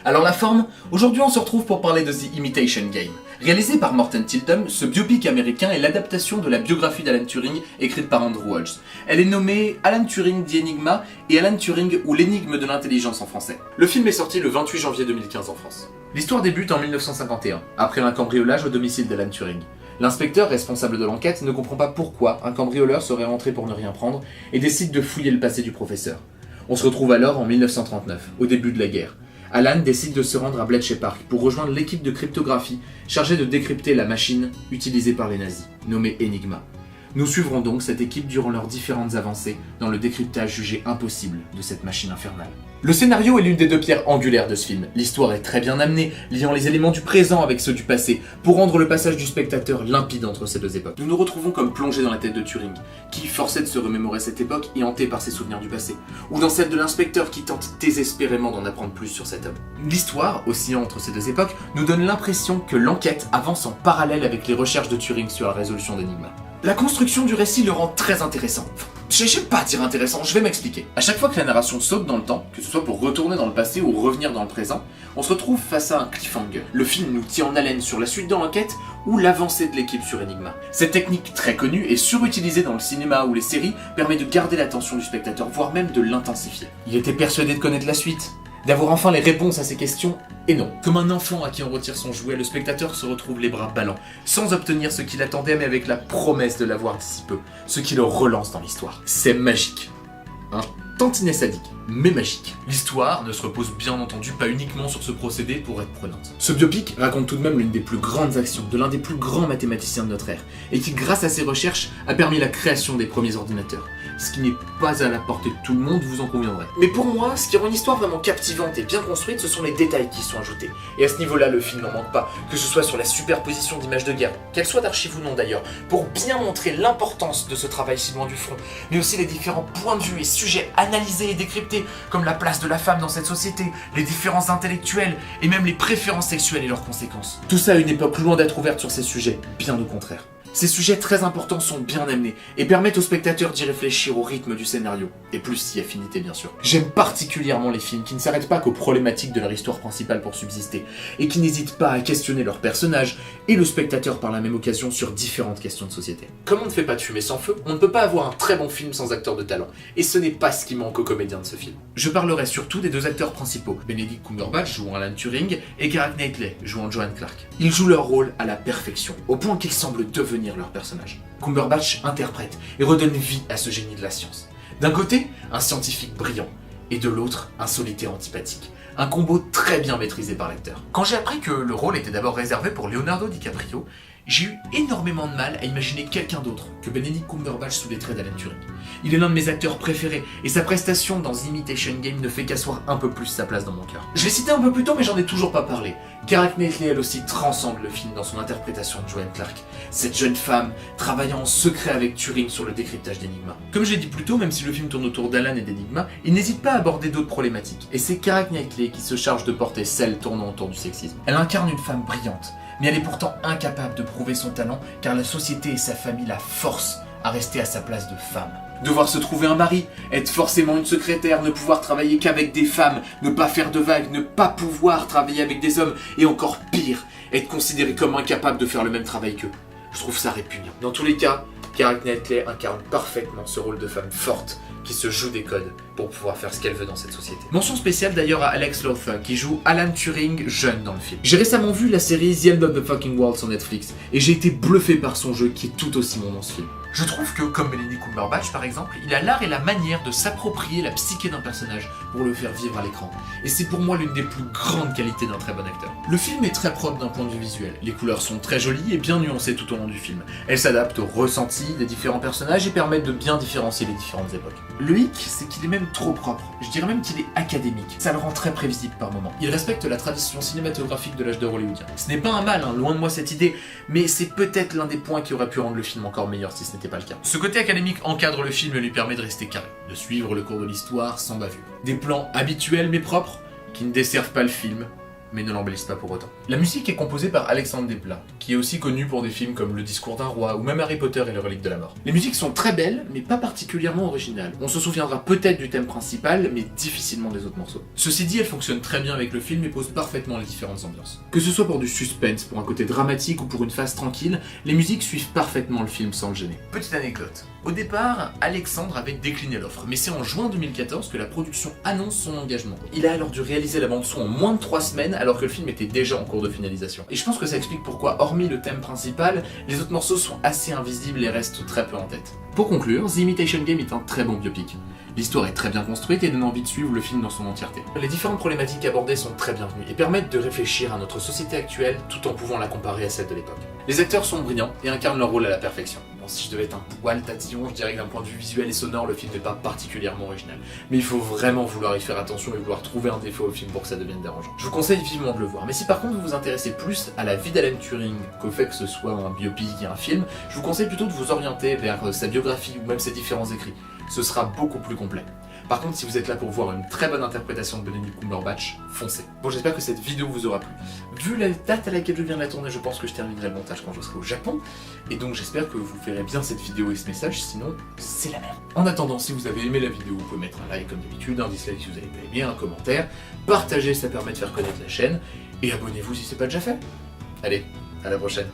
Alors la forme, aujourd'hui on se retrouve pour parler de The Imitation Game. Réalisé par Morten Tyldum, ce biopic américain est l'adaptation de la biographie d'Alan Turing écrite par Andrew Holz. Elle est nommée Alan Turing The Enigma et Alan Turing ou l'énigme de l'intelligence en français. Le film est sorti le 28 janvier 2015 en France. L'histoire débute en 1951, après un cambriolage au domicile d'Alan Turing. L'inspecteur responsable de l'enquête ne comprend pas pourquoi un cambrioleur serait rentré pour ne rien prendre et décide de fouiller le passé du professeur. On se retrouve alors en 1939, au début de la guerre. Alan décide de se rendre à Bletchley Park pour rejoindre l'équipe de cryptographie chargée de décrypter la machine utilisée par les nazis, nommée Enigma. Nous suivrons donc cette équipe durant leurs différentes avancées dans le décryptage jugé impossible de cette machine infernale. Le scénario est l'une des deux pierres angulaires de ce film. L'histoire est très bien amenée, liant les éléments du présent avec ceux du passé, pour rendre le passage du spectateur limpide entre ces deux époques. Nous nous retrouvons comme plongés dans la tête de Turing, qui, forcé de se remémorer cette époque, est hanté par ses souvenirs du passé, ou dans celle de l'inspecteur qui tente désespérément d'en apprendre plus sur cet homme. L'histoire, oscillant entre ces deux époques, nous donne l'impression que l'enquête avance en parallèle avec les recherches de Turing sur la résolution d'Enigma. La construction du récit le rend très intéressant. J'aime pas dire intéressant, je vais m'expliquer. À chaque fois que la narration saute dans le temps, que ce soit pour retourner dans le passé ou revenir dans le présent, on se retrouve face à un cliffhanger. Le film nous tient en haleine sur la suite de l'enquête ou l'avancée de l'équipe sur Enigma. Cette technique très connue et surutilisée dans le cinéma ou les séries permet de garder l'attention du spectateur, voire même de l'intensifier. Il était persuadé de connaître la suite, d'avoir enfin les réponses à ses questions, et non. Comme un enfant à qui on retire son jouet, le spectateur se retrouve les bras ballants, sans obtenir ce qu'il attendait mais avec la promesse de l'avoir d'ici peu, ce qui le relance dans l'histoire. C'est magique. Un tantinet sadique, mais magique. L'histoire ne se repose bien entendu pas uniquement sur ce procédé pour être prenante. Ce biopic raconte tout de même l'une des plus grandes actions de l'un des plus grands mathématiciens de notre ère, et qui grâce à ses recherches a permis la création des premiers ordinateurs. Ce qui n'est pas à la portée de tout le monde, vous en conviendrez. Mais pour moi, ce qui rend une histoire vraiment captivante et bien construite, ce sont les détails qui sont ajoutés. Et à ce niveau-là, le film n'en manque pas, que ce soit sur la superposition d'images de guerre, qu'elles soient d'archives ou non d'ailleurs, pour bien montrer l'importance de ce travail si loin du front, mais aussi les différents points de vue et sujets analysés et décryptés, comme la place de la femme dans cette société, les différences intellectuelles, et même les préférences sexuelles et leurs conséquences. Tout ça à une époque loin d'être ouverte sur ces sujets, bien au contraire. Ces sujets très importants sont bien amenés et permettent aux spectateurs d'y réfléchir au rythme du scénario, et plus si affinité bien sûr. J'aime particulièrement les films qui ne s'arrêtent pas qu'aux problématiques de leur histoire principale pour subsister, et qui n'hésitent pas à questionner leurs personnages et le spectateur par la même occasion sur différentes questions de société. Comme on ne fait pas de fumée sans feu, on ne peut pas avoir un très bon film sans acteur de talent, et ce n'est pas ce qui manque aux comédiens de ce film. Je parlerai surtout des deux acteurs principaux, Benedict Cumberbatch jouant Alan Turing et Keira Knightley jouant Joanne Clark. Ils jouent leur rôle à la perfection, au point qu'ils semblent devenir leur personnage. Cumberbatch interprète et redonne vie à ce génie de la science. D'un côté, un scientifique brillant, et de l'autre, un solitaire antipathique. Un combo très bien maîtrisé par l'acteur. Quand j'ai appris que le rôle était d'abord réservé pour Leonardo DiCaprio, j'ai eu énormément de mal à imaginer quelqu'un d'autre que Benedict Cumberbatch sous les traits d'Alan Turing. Il est l'un de mes acteurs préférés, et sa prestation dans The Imitation Game ne fait qu'asseoir un peu plus sa place dans mon cœur. Je l'ai cité un peu plus tôt, mais j'en ai toujours pas parlé. Keira Knightley, elle aussi, transcende le film dans son interprétation de Joanne Clark. Cette jeune femme, travaillant en secret avec Turing sur le décryptage d'Enigma. Comme je l'ai dit plus tôt, même si le film tourne autour d'Alan et d'Enigma, il n'hésite pas à aborder d'autres problématiques. Et c'est Keira Knightley qui se charge de porter celle tournant autour du sexisme. Elle incarne une femme brillante, mais elle est pourtant incapable de prouver son talent, car la société et sa famille la forcent à rester à sa place de femme. Devoir se trouver un mari, être forcément une secrétaire, ne pouvoir travailler qu'avec des femmes, ne pas faire de vagues, ne pas pouvoir travailler avec des hommes, et encore pire, être considéré comme incapable de faire le même travail qu'eux. Je trouve ça répugnant. Dans tous les cas, Keira Knightley incarne parfaitement ce rôle de femme forte qui se joue des codes pour pouvoir faire ce qu'elle veut dans cette société. Mention spéciale d'ailleurs à Alex Lowther qui joue Alan Turing jeune dans le film. J'ai récemment vu la série The End of the Fucking World sur Netflix et j'ai été bluffé par son jeu qui est tout aussi bon dans ce film. Je trouve que, comme Benedict Cumberbatch par exemple, il a l'art et la manière de s'approprier la psyché d'un personnage pour le faire vivre à l'écran. Et c'est pour moi l'une des plus grandes qualités d'un très bon acteur. Le film est très propre d'un point de vue visuel. Les couleurs sont très jolies et bien nuancées tout au long du film. Elles s'adaptent aux ressentis des différents personnages et permettent de bien différencier les différentes époques. Le hic, c'est qu'il est même trop propre. Je dirais même qu'il est académique. Ça le rend très prévisible par moments. Il respecte la tradition cinématographique de l'âge d'or hollywoodien. Ce n'est pas un mal, loin de moi cette idée, mais c'est peut-être l'un des points qui aurait pu rendre le film encore meilleur si ce n'était pas le cas. Ce côté académique encadre le film et lui permet de rester carré, de suivre le cours de l'histoire sans bavure. Des plans habituels mais propres, qui ne desservent pas le film, mais ne l'embellissent pas pour autant. La musique est composée par Alexandre Desplat, qui est aussi connu pour des films comme Le Discours d'un roi ou même Harry Potter et les reliques de la mort. Les musiques sont très belles, mais pas particulièrement originales. On se souviendra peut-être du thème principal, mais difficilement des autres morceaux. Ceci dit, elle fonctionne très bien avec le film et pose parfaitement les différentes ambiances. Que ce soit pour du suspense, pour un côté dramatique ou pour une phase tranquille, les musiques suivent parfaitement le film sans le gêner. Petite anecdote. Au départ, Alexandre avait décliné l'offre, mais c'est en juin 2014 que la production annonce son engagement. Il a alors dû réaliser la bande-son en moins de 3 semaines, alors que le film était déjà en cours de finalisation. Et je pense que ça explique pourquoi, hormis le thème principal, les autres morceaux sont assez invisibles et restent très peu en tête. Pour conclure, The Imitation Game est un très bon biopic. L'histoire est très bien construite et donne envie de suivre le film dans son entièreté. Les différentes problématiques abordées sont très bienvenues et permettent de réfléchir à notre société actuelle tout en pouvant la comparer à celle de l'époque. Les acteurs sont brillants et incarnent leur rôle à la perfection. Bon, si je devais être un poil tatillon, je dirais que d'un point de vue visuel et sonore, le film n'est pas particulièrement original. Mais il faut vraiment vouloir y faire attention et vouloir trouver un défaut au film pour que ça devienne dérangeant. Je vous conseille vivement de le voir. Mais si par contre vous vous intéressez plus à la vie d'Alan Turing qu'au fait que ce soit un biopic et un film, je vous conseille plutôt de vous orienter vers sa biographie ou même ses différents écrits. Ce sera beaucoup plus complet. Par contre, si vous êtes là pour voir une très bonne interprétation de Benedict Cumberbatch, foncez. Bon, j'espère que cette vidéo vous aura plu. Vu la date à laquelle je viens de la tourner, je pense que je terminerai le montage quand je serai au Japon. Et donc j'espère que vous verrez bien cette vidéo et ce message, sinon c'est la merde. En attendant, si vous avez aimé la vidéo, vous pouvez mettre un like comme d'habitude, un dislike si vous avez pas aimé, un commentaire, partagez, ça permet de faire connaître la chaîne, et abonnez-vous si c'est pas déjà fait. Allez, à la prochaine.